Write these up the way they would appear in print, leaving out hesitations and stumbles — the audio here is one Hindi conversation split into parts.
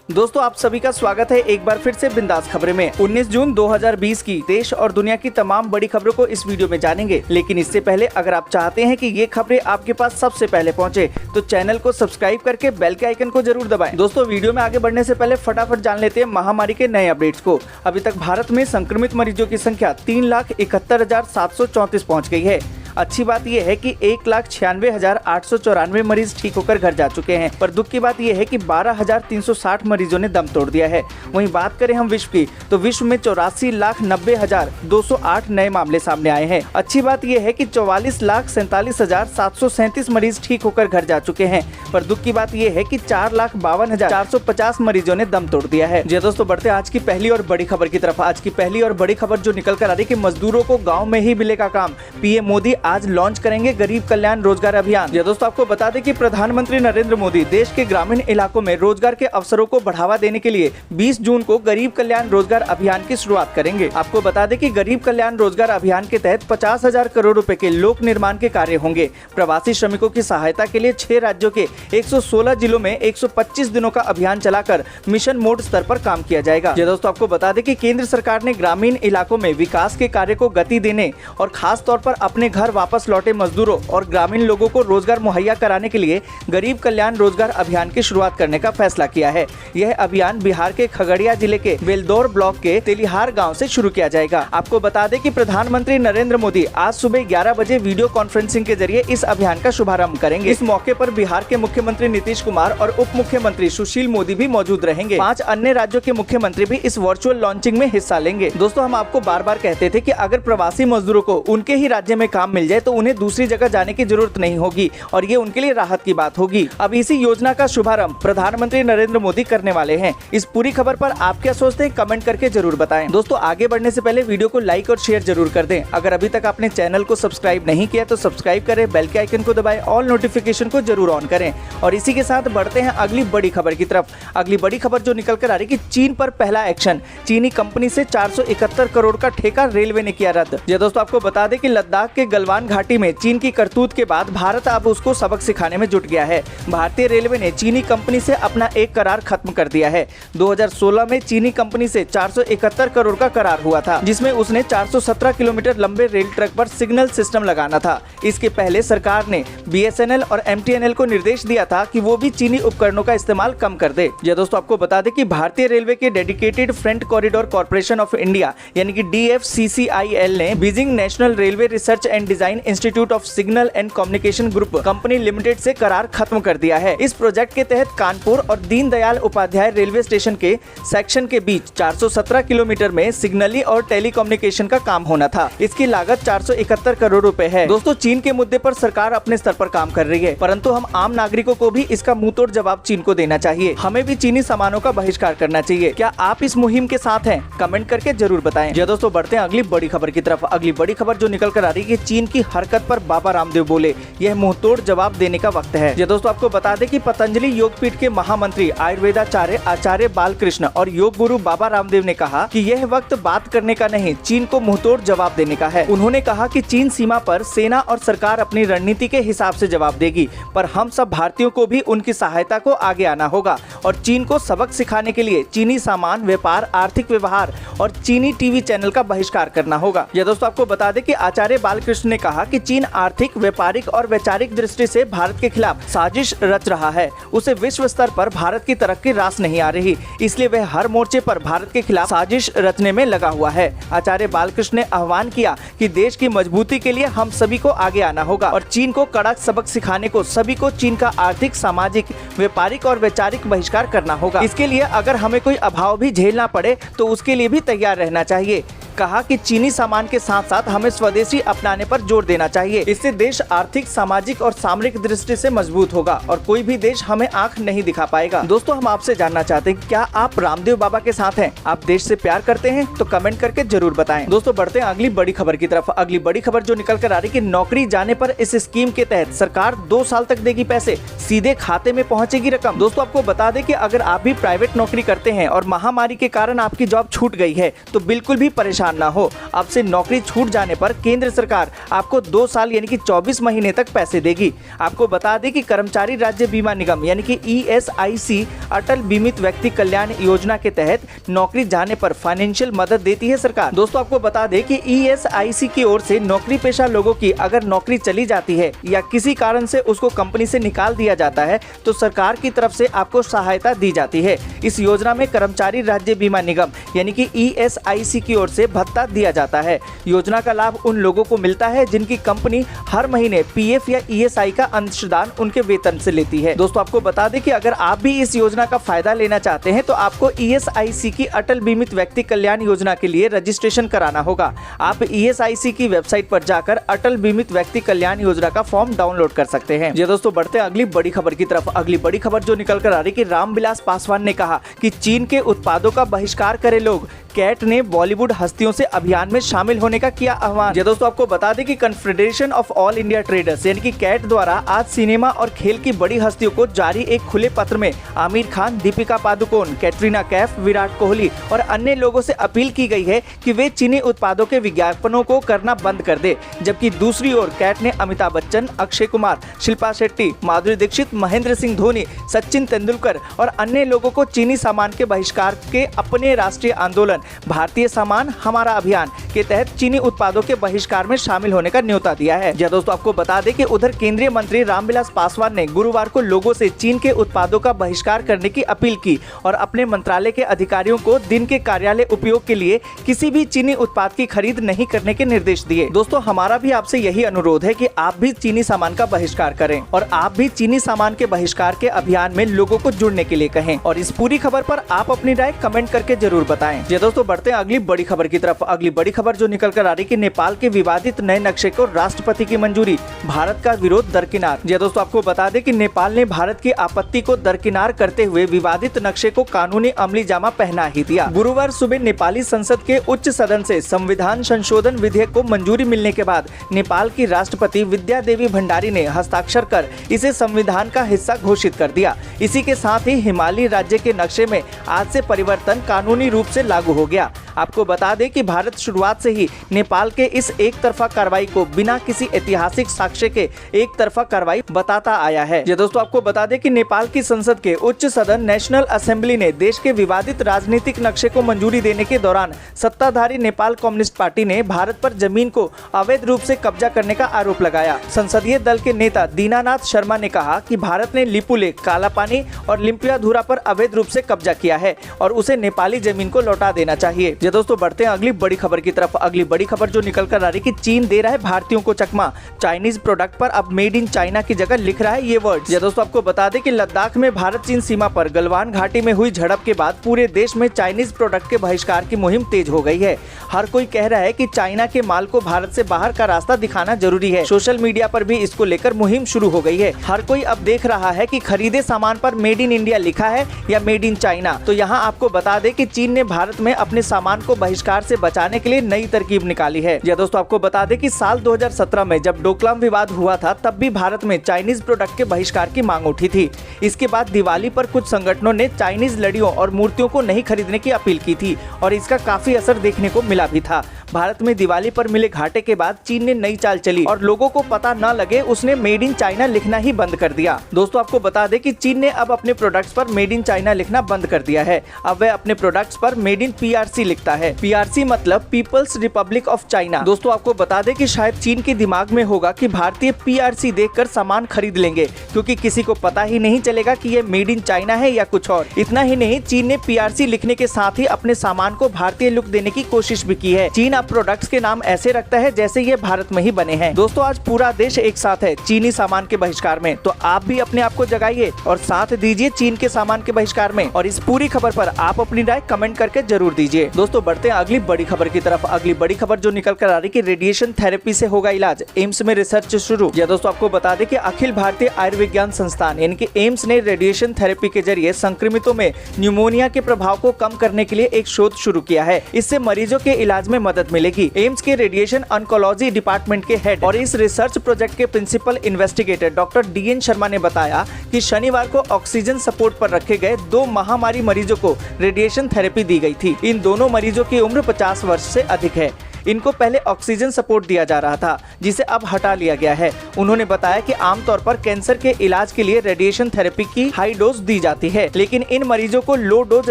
दोस्तों आप सभी का स्वागत है एक बार फिर से बिंदास खबरें में। 19 जून 2020 की देश और दुनिया की तमाम बड़ी खबरों को इस वीडियो में जानेंगे, लेकिन इससे पहले अगर आप चाहते हैं कि ये खबरें आपके पास सबसे पहले पहुंचे तो चैनल को सब्सक्राइब करके बेल के आइकन को जरूर दबाएं। दोस्तों वीडियो में आगे बढ़ने से पहले फटाफट जान लेते हैं महामारी के नए अपडेट्स को। अभी तक भारत में संक्रमित मरीजों की संख्या 3,71,734 पहुँच गई है। अच्छी बात यह है कि 1,96,894 मरीज ठीक होकर घर जा चुके हैं, पर दुख की बात यह है कि 12,360 मरीजों ने दम तोड़ दिया है। वहीं बात करें हम विश्व की, तो विश्व में 84,90,208 नए मामले सामने आए हैं। अच्छी बात यह है कि 44,47,737 मरीज ठीक होकर घर जा चुके हैं, पर दुख की बात यह है कि 4,52,450 मरीजों ने दम तोड़ दिया है। जी दोस्तों, बढ़ते आज की पहली और बड़ी खबर की तरफ। आज की पहली और बड़ी खबर जो निकल कर आ रही है कि मजदूरों को गाँव में ही मिलेगा काम। पीएम मोदी आज लॉन्च करेंगे गरीब कल्याण रोजगार अभियान। ये दोस्तों आपको बता दें कि प्रधानमंत्री नरेंद्र मोदी देश के ग्रामीण इलाकों में रोजगार के अवसरों को बढ़ावा देने के लिए 20 जून को गरीब कल्याण रोजगार अभियान की शुरुआत करेंगे। आपको बता दें कि गरीब कल्याण रोजगार अभियान के तहत 50,000 करोड़ रुपए के लोक निर्माण के कार्य होंगे। प्रवासी श्रमिकों की सहायता के लिए 6 राज्यों के 116 जिलों में 125 दिनों का अभियान चलाकर मिशन मोड स्तर पर काम किया जाएगा। ये दोस्तों आपको बता दें कि केंद्र सरकार ने ग्रामीण इलाकों में विकास के कार्य को गति देने और खास तौर पर अपने घर वापस लौटे मजदूरों और ग्रामीण लोगों को रोजगार मुहैया कराने के लिए गरीब कल्याण रोजगार अभियान की शुरुआत करने का फैसला किया है। यह अभियान बिहार के खगड़िया जिले के बेलदौर ब्लॉक के तेलिहार गांव से शुरू किया जाएगा। आपको बता दें कि प्रधानमंत्री नरेंद्र मोदी आज सुबह 11 बजे वीडियो कॉन्फ्रेंसिंग के जरिए इस अभियान का शुभारंभ करेंगे। इस मौके पर बिहार के मुख्यमंत्री नीतीश कुमार और उप मुख्यमंत्री सुशील मोदी भी मौजूद रहेंगे। 5 अन्य राज्यों के मुख्यमंत्री भी इस वर्चुअल लॉन्चिंग में हिस्सा लेंगे। दोस्तों हम आपको बार बार कहते थे कि अगर प्रवासी मजदूरों को उनके ही राज्य में काम मिल जाए तो उन्हें दूसरी जगह जाने की जरूरत नहीं होगी और ये उनके लिए राहत की बात होगी। अब इसी योजना का शुभारंभ प्रधानमंत्री नरेंद्र मोदी करने वाले हैं। इस पूरी खबर पर आप क्या सोचते हैं, कमेंट करके जरूर बताएं। दोस्तों आगे बढ़ने से पहले वीडियो को लाइक और शेयर जरूर कर दें। अगर अभी तक आपने चैनल को सब्सक्राइब नहीं किया तो सब्सक्राइब करें, बेल के आइकन को दबाएं, ऑल नोटिफिकेशन को जरूर ऑन करें। और इसी के साथ बढ़ते हैं अगली बड़ी खबर की तरफ। अगली बड़ी खबर जो निकल कर आ रही कि चीन पर पहला एक्शन। चीनी कंपनी से 471 करोड़ का ठेका रेलवे ने किया रद्द। ये दोस्तों आपको बता दें कि लद्दाख के गलवान घाटी में चीन की करतूत के बाद भारत अब उसको सबक सिखाने में जुट गया है। भारतीय रेलवे ने चीनी कंपनी से अपना एक करार खत्म कर दिया है। 2016 में चीनी कंपनी से 471 करोड़ का करार हुआ था, जिसमें उसने 417 किलोमीटर लंबे रेल ट्रैक पर सिग्नल सिस्टम लगाना था। इसके पहले सरकार ने BSNL और MTNL को निर्देश दिया था कि वो भी चीनी उपकरणों का इस्तेमाल कम कर दे। यह दोस्तों आपको बता दें कि भारतीय रेलवे के dedicated front corridor corporation of India यानी कि DFCCIL ने Beijing national railway research and design institute of signal and communication group company limited से करार खत्म कर दिया है। इस प्रोजेक्ट के तहत कानपुर और दीनदयाल उपाध्याय रेलवे स्टेशन के सेक्शन के बीच 417 किलोमीटर में सिग्नली और टेलीकम्युनिकेशन का काम होना था। इसकी लागत 471 करोड़ रुपए है। दोस्तों चीन के मुद्दे पर सरकार अपने स्तर पर काम कर रही है, परंतु हम आम नागरिकों को भी इसका मुंहतोड़ जवाब चीन को देना चाहिए। हमें भी चीनी सामानों का बहिष्कार करना चाहिए। क्या आप इस मुहिम के साथ हैं? कमेंट करके जरूर बताएं। जी दोस्तों बढ़ते हैं अगली बड़ी खबर की तरफ। अगली बड़ी खबर जो निकल कर आ रही है कि चीन की हरकत पर बाबा रामदेव बोले, यह मुंहतोड़ जवाब देने का वक्त है। ये दोस्तों आपको बता दें कि पतंजलि योगपीठ के महामंत्री आयुर्वेदाचार्य आचार्य बालकृष्ण और योग गुरु बाबा रामदेव ने कहा कि यह वक्त बात करने का नहीं, चीन को मुंहतोड़ जवाब देने का है। उन्होंने कहा कि चीन सीमा पर सेना और सरकार अपनी रणनीति के हिसाब से जवाब देगी, पर हम सब भारतीयों को भी उनकी सहायता को आगे आना होगा और चीन को सबक सिखाने के लिए चीनी सामान, व्यापार, आर्थिक व्यवहार और चीनी टीवी चैनल का बहिष्कार करना होगा। यह दोस्तों आपको बता दें कि आचार्य बालकृष्ण ने कहा कि चीन आर्थिक, व्यापारिक और वैचारिक दृष्टि से भारत के खिलाफ साजिश रच रहा है। उसे विश्व स्तर पर भारत की तरक्की रास नहीं आ रही, इसलिए वह हर मोर्चे पर भारत के खिलाफ साजिश रचने में लगा हुआ है। आचार्य बालकृष्ण ने आह्वान किया कि देश की मजबूती के लिए हम सभी को आगे आना होगा और चीन को कड़क सबक सिखाने को सभी को चीन का आर्थिक, सामाजिक, व्यापारिक और वैचारिक बहिष्कार करना होगा। इसके लिए अगर हमें कोई अभाव भी झेलना पड़े तो उसके लिए भी तैयार रहना चाहिए। कहा कि चीनी सामान के साथ साथ हमें स्वदेशी अपनाने पर जोर देना चाहिए। इससे देश आर्थिक, सामाजिक और सामरिक दृष्टि से मजबूत होगा और कोई भी देश हमें आंख नहीं दिखा पाएगा। दोस्तों हम आपसे जानना चाहते हैं क्या आप रामदेव बाबा के साथ हैं? आप देश से प्यार करते हैं? तो कमेंट करके जरूर बताएं। दोस्तों बढ़ते हैं अगली बड़ी खबर की तरफ। अगली बड़ी खबर जो निकल कर आ रही कि नौकरी जाने पर इस स्कीम के तहत सरकार 2 साल तक देगी पैसे, सीधे खाते में पहुंचेगी रकम। दोस्तों आपको बता दें कि अगर आप भी प्राइवेट नौकरी करते हैं और महामारी के कारण आपकी जॉब छूट गई है तो बिल्कुल भी परेशान परेशान ना हो। अब से नौकरी छूट जाने पर केंद्र सरकार आपको 2 साल यानी कि 24 महीने तक पैसे देगी। आपको बता दें कि कर्मचारी राज्य बीमा निगम यानी कि ESIC अटल बीमित व्यक्ति कल्याण योजना के तहत नौकरी जाने पर फाइनेंशियल मदद देती है सरकार। दोस्तों आपको बता दें कि ESIC की ओर से नौकरी पेशा लोगों की अगर नौकरी चली जाती है या किसी कारण से उसको कंपनी से निकाल दिया जाता है तो सरकार की तरफ से आपको सहायता दी जाती है। इस योजना में कर्मचारी राज्य बीमा निगम यानी कि ESIC की ओर से भत्ता दिया जाता है। योजना का लाभ उन लोगों को मिलता है जिनकी कंपनी हर महीने PF या ESI का अंशदान उनके वेतन से लेती है। दोस्तों आपको बता दें कि अगर आप भी इस योजना का फायदा लेना चाहते हैं तो आपको ESIC की अटल बीमित व्यक्ति कल्याण योजना के लिए रजिस्ट्रेशन कराना होगा। आप ESIC की वेबसाइट पर जाकर अटल बीमित व्यक्ति कल्याण योजना का फॉर्म डाउनलोड कर सकते हैं। जी दोस्तों बढ़ते हैं अगली बड़ी खबर की तरफ। अगली बड़ी खबर जो निकल कर आ रही कि रामविलास पासवान ने कहा कि चीन के उत्पादों का बहिष्कार करे लोग। कैट ने बॉलीवुड हस्तियों से अभियान में शामिल होने का किया आह्वान। दोस्तों आपको बता दें कि confederation of all India traders यानी कि कैट द्वारा आज सिनेमा और खेल की बड़ी हस्तियों को जारी एक खुले पत्र में आमिर खान, दीपिका पादुकोण, कैटरीना कैफ, विराट कोहली और अन्य लोगों से अपील की गई है कि वे चीनी उत्पादों के विज्ञापनों को करना बंद कर दे। जबकि दूसरी ओर कैट ने अमिताभ बच्चन, अक्षय कुमार, शिल्पा शेट्टी, माधुरी दीक्षित, महेंद्र सिंह धोनी, सचिन तेंदुलकर और अन्य लोगों को चीनी सामान के बहिष्कार के अपने राष्ट्रीय आंदोलन भारतीय सामान हमारा अभियान के तहत चीनी उत्पादों के बहिष्कार में शामिल होने का न्योता दिया है। जी दोस्तों आपको बता दें कि उधर केंद्रीय मंत्री रामविलास पासवान ने गुरुवार को लोगों से चीन के उत्पादों का बहिष्कार करने की अपील की और अपने मंत्रालय के अधिकारियों को दिन के कार्यालय उपयोग के लिए किसी भी चीनी उत्पाद की खरीद नहीं करने के निर्देश दिए। दोस्तों हमारा भी आपसे यही अनुरोध है कि आप भी चीनी सामान का बहिष्कार करें और आप भी चीनी सामान के बहिष्कार के अभियान में लोगों को जुड़ने के लिए कहें। और इस पूरी खबर पर आप अपनी राय कमेंट करके जरूर बताएं। जी दोस्तों बढ़ते हैं अगली बड़ी खबर की तरफ। अगली बड़ी खबर जो निकल कर आ रही कि नेपाल के विवादित नए नक्शे को राष्ट्रपति की मंजूरी, भारत का विरोध दरकिनार। जी दोस्तों आपको बता दें कि नेपाल ने भारत की आपत्ति को दरकिनार करते हुए विवादित नक्शे को कानूनी अमली जामा पहना ही दिया। गुरुवार सुबह नेपाली संसद के उच्च सदन से संविधान संशोधन विधेयक को मंजूरी मिलने के बाद नेपाल की राष्ट्रपति विद्या देवी भंडारी ने हस्ताक्षर कर इसे संविधान का हिस्सा घोषित कर दिया। इसी के साथ ही हिमालय राज्य के नक्शे में आज से परिवर्तन कानूनी रूप से लागू हो गया। आपको बता दें कि भारत शुरुआत से ही नेपाल के इस एक तरफा कार्रवाई को बिना किसी ऐतिहासिक साक्ष्य के एक तरफा कार्रवाई बताता आया है। ये दोस्तों आपको बता दें कि नेपाल की संसद के उच्च सदन नेशनल असेंबली ने देश के विवादित राजनीतिक नक्शे को मंजूरी देने के दौरान सत्ताधारी नेपाल कम्युनिस्ट पार्टी ने भारत पर जमीन को अवैध रूप से कब्जा करने का आरोप लगाया। संसदीय दल के नेता दीनानाथ शर्मा ने कहा कि भारत ने लिपुलेख, कालापानी और लिम्पियाधुरा पर अवैध रूप से कब्जा किया है और उसे नेपाली जमीन को लौटा देना चाहिए। ये दोस्तों बढ़ते हैं अगली बड़ी खबर की तरफ। अगली बड़ी खबर जो निकल कर आ रही कि चीन दे रहा है भारतीयों को चकमा, चाइनीज प्रोडक्ट पर अब मेड इन चाइना की जगह लिख रहा है ये वर्ड्स। ये दोस्तों आपको बता दें कि लद्दाख में भारत चीन सीमा पर गलवान घाटी में हुई झड़प के बाद पूरे देश में चाइनीज प्रोडक्ट के बहिष्कार की मुहिम तेज हो गई है। हर कोई कह रहा है कि चाइना के माल को भारत से बाहर का रास्ता दिखाना जरूरी है। सोशल मीडिया पर भी इसको लेकर मुहिम शुरू हो गई है। हर कोई अब देख रहा है कि खरीदे सामान पर मेड इन इंडिया लिखा है या मेड इन चाइना। तो यहाँ आपको बता दें कि चीन ने भारत में अपने सामान को बहिष्कार से बचाने के लिए नई तरकीब निकाली है। या दोस्तों आपको बता दें कि साल 2017 में जब डोकलाम विवाद हुआ था तब भी भारत में चाइनीज प्रोडक्ट के बहिष्कार की मांग उठी थी। इसके बाद दिवाली पर कुछ संगठनों ने चाइनीज लड़ियों और मूर्तियों को नहीं खरीदने की अपील की थी और इसका काफी असर देखने को मिला भी था। भारत में दिवाली पर मिले घाटे के बाद चीन ने नई चाल चली और लोगों को पता न लगे उसने मेड इन चाइना लिखना ही बंद कर दिया। दोस्तों आपको बता दें कि चीन ने अब अपने प्रोडक्ट्स पर मेड इन चाइना लिखना बंद कर दिया है। अब वह अपने प्रोडक्ट्स पर मेड इन PRC लिखता है। PRC मतलब पीपल्स रिपब्लिक ऑफ चाइना। दोस्तों आपको बता दें कि शायद चीन के दिमाग में होगा कि भारतीय PRC देखकर सामान खरीद लेंगे, क्योंकि किसी को पता ही नहीं चलेगा कि ये मेड इन चाइना है या कुछ और। इतना ही नहीं, चीन ने PRC लिखने के साथ ही अपने सामान को भारतीय लुक देने की कोशिश भी की है। चीन प्रोडक्ट्स के नाम ऐसे रखता है जैसे ये भारत में ही बने हैं। दोस्तों आज पूरा देश एक साथ है चीनी सामान के बहिष्कार में, तो आप भी अपने आप को जगाइए और साथ दीजिए चीन के सामान के बहिष्कार में। और इस पूरी खबर पर आप अपनी राय कमेंट करके जरूर दीजिए। दोस्तों बढ़ते हैं अगली बड़ी खबर की तरफ। अगली बड़ी खबर जो निकल कर आ रही कि रेडिएशन थेरेपी से होगा इलाज, एम्स में रिसर्च शुरू। या दोस्तों आपको बता दें कि अखिल भारतीय आयुर्विज्ञान संस्थान यानी कि एम्स ने रेडिएशन थेरेपी के जरिए संक्रमितों में न्यूमोनिया के प्रभाव को कम करने के लिए एक शोध शुरू किया है। इससे मरीजों के इलाज में मदद मिलेगी। एम्स के रेडिएशन ऑन्कोलॉजी डिपार्टमेंट के हेड और इस रिसर्च प्रोजेक्ट के principal investigator doctor DN Sharma ने बताया कि शनिवार को ऑक्सीजन सपोर्ट पर रखे गए 2 महामारी मरीजों को रेडिएशन थेरेपी दी गई थी। इन दोनों मरीजों की उम्र 50 वर्ष से अधिक है। इनको पहले ऑक्सीजन सपोर्ट दिया जा रहा था, जिसे अब हटा लिया गया है। उन्होंने बताया कि आमतौर पर कैंसर के इलाज के लिए रेडिएशन थेरेपी की हाई डोज दी जाती है, लेकिन इन मरीजों को लो डोज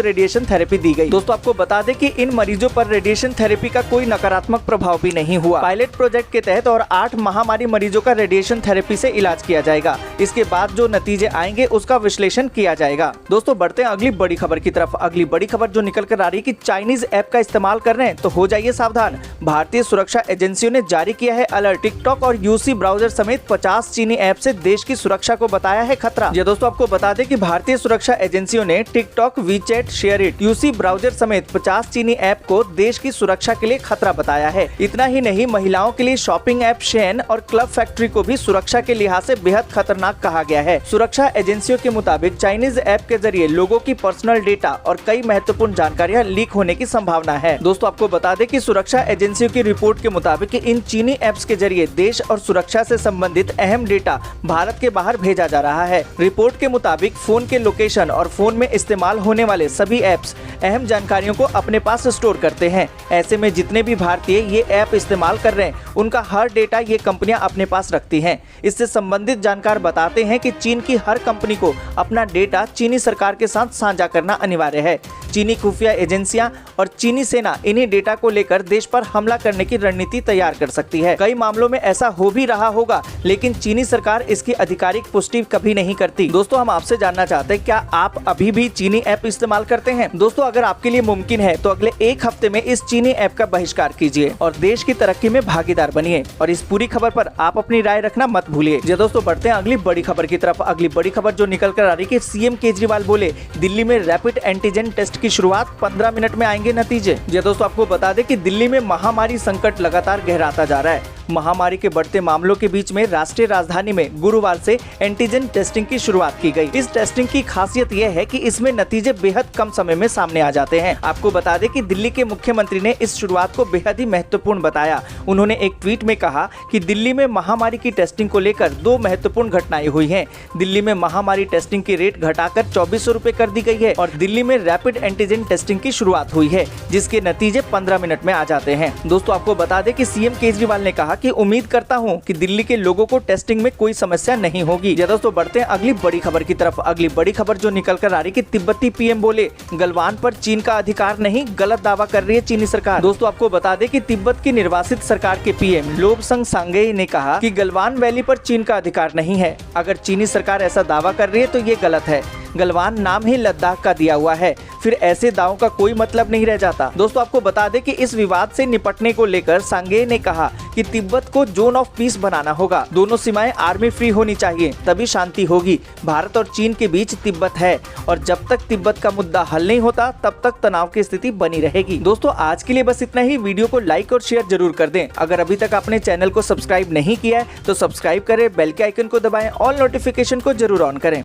रेडिएशन थेरेपी दी गई। दोस्तों आपको बता दें कि इन मरीजों पर रेडिएशन थेरेपी का कोई नकारात्मक प्रभाव भी नहीं हुआ। पायलट प्रोजेक्ट के तहत और 8 महामारी मरीजों का रेडिएशन थेरेपी से इलाज किया जाएगा। इसके बाद जो नतीजे आएंगे उसका विश्लेषण किया जाएगा। दोस्तों बढ़ते हैं अगली बड़ी खबर की तरफ। अगली बड़ी खबर जो निकल कर आ रही है कि चाइनीज ऐप का इस्तेमाल कर रहे हैं तो हो जाइए सावधान। भारतीय सुरक्षा एजेंसियों ने जारी किया है अलर्ट। टिकटॉक और यूसी ब्राउजर समेत 50 चीनी ऐप से देश की सुरक्षा को बताया है खतरा। ये दोस्तों आपको बता दें कि भारतीय सुरक्षा एजेंसियों ने TikTok, WeChat, SHAREit, UC browser समेत 50 चीनी ऐप को देश की सुरक्षा के लिए खतरा बताया है। इतना ही नहीं, महिलाओं के लिए शॉपिंग ऐप शेन और क्लब फैक्ट्री को भी सुरक्षा के लिहाज से बेहद खतरनाक कहा गया है। सुरक्षा एजेंसियों के मुताबिक चाइनीज ऐप के जरिए लोगों की पर्सनल डेटा और कई महत्वपूर्ण जानकारियां लीक होने की संभावना है। दोस्तों आपको बता दें कि सुरक्षा एजेंसियों की रिपोर्ट के मुताबिक इन चीनी ऐप्स के जरिए देश और सुरक्षा से संबंधित अहम डेटा भारत के बाहर भेजा जा रहा है। रिपोर्ट के मुताबिक फोन के लोकेशन और फोन में इस्तेमाल होने वाले सभी ऐप्स अहम जानकारियों को अपने पास स्टोर करते हैं। ऐसे में जितने भी भारतीय ये ऐप इस्तेमाल कर रहे हैं उनका हर डेटा ये कंपनियां अपने पास रखती हैं। इससे संबंधित जानकार बताते हैं कि चीन की हर कंपनी को अपना डेटा चीनी सरकार के साथ साझा करना अनिवार्य है। चीनी खुफिया एजेंसियां और चीनी सेना इन्हीं डेटा को लेकर देश पर हमला करने की रणनीति तैयार कर सकती है। कई मामलों में ऐसा हो भी रहा होगा, लेकिन चीनी सरकार इसकी आधिकारिक पुष्टि कभी नहीं करती। दोस्तों हम आपसे जानना चाहते हैं, क्या आप अभी भी चीनी ऐप इस्तेमाल करते हैं? दोस्तों अगर आपके लिए मुमकिन है तो अगले एक हफ्ते में इस चीनी ऐप का बहिष्कार कीजिए और देश की तरक्की में भागीदार बनिए। और इस पूरी खबर पर आप अपनी राय रखना मत भूलिए। जी दोस्तों बढ़ते हैं अगली बड़ी खबर की तरफ। अगली बड़ी खबर जो निकल कर आ रही है कि सीएम केजरीवाल बोले दिल्ली में रैपिड एंटीजन टेस्ट की शुरुआत, 15 मिनट में आएंगे नतीजे। जी दोस्तों आपको बता दें कि दिल्ली में महामारी संकट लगातार गहराता जा रहा है। महामारी के बढ़ते मामलों के बीच में राष्ट्रीय राजधानी में गुरुवार से एंटीजन टेस्टिंग की शुरुआत की गई। इस टेस्टिंग की खासियत यह है कि इसमें नतीजे बेहद कम समय में सामने आ जाते हैं। आपको बता दें कि दिल्ली के मुख्यमंत्री ने इस शुरुआत को बेहद ही महत्वपूर्ण बताया। उन्होंने एक ट्वीट में कहा कि दिल्ली में महामारी की टेस्टिंग को लेकर 2 महत्वपूर्ण घटनाएं हुई हैं। दिल्ली में महामारी टेस्टिंग की रेट घटाकर 2400 रुपए कर दी गई है और दिल्ली में रैपिड एंटीजन टेस्टिंग की शुरुआत हुई है, जिसके नतीजे 15 मिनट में आ जाते हैं। दोस्तों आपको बता दें कि सीएम केजरीवाल ने कहा कि उम्मीद करता हूं कि दिल्ली के लोगों को टेस्टिंग में कोई समस्या नहीं होगी। दोस्तों बढ़ते हैं अगली बड़ी खबर की तरफ। अगली बड़ी खबर जो निकल कर आ रही है कि तिब्बती पीएम बोले गलवान पर चीन का अधिकार नहीं, गलत दावा कर रही है चीनी सरकार। दोस्तों आपको बता दें कि तिब्बत की निर्वासित सरकार के पीएम लोबसंग सांगे ने कहा कि गलवान वैली पर चीन का अधिकार नहीं है। अगर चीनी सरकार ऐसा दावा कर रही है तो ये गलत है। गलवान नाम ही लद्दाख का दिया हुआ है, फिर ऐसे दावों का कोई मतलब नहीं रह जाता। दोस्तों आपको बता दें कि इस विवाद से निपटने को लेकर सांगे ने कहा कि तिब्बत को जोन ऑफ पीस बनाना होगा। दोनों सीमाएं आर्मी फ्री होनी चाहिए, तभी शांति होगी। भारत और चीन के बीच तिब्बत है और जब तक तिब्बत का मुद्दा हल नहीं होता तब तक तनाव की स्थिति बनी रहेगी। दोस्तों आज के लिए बस इतना ही। वीडियो को लाइक और शेयर जरूर कर दें। अगर अभी तक आपने चैनल को सब्सक्राइब नहीं किया है तो सब्सक्राइब करें, बेल के आइकन को दबाएं, ऑल नोटिफिकेशन को जरूर ऑन करें।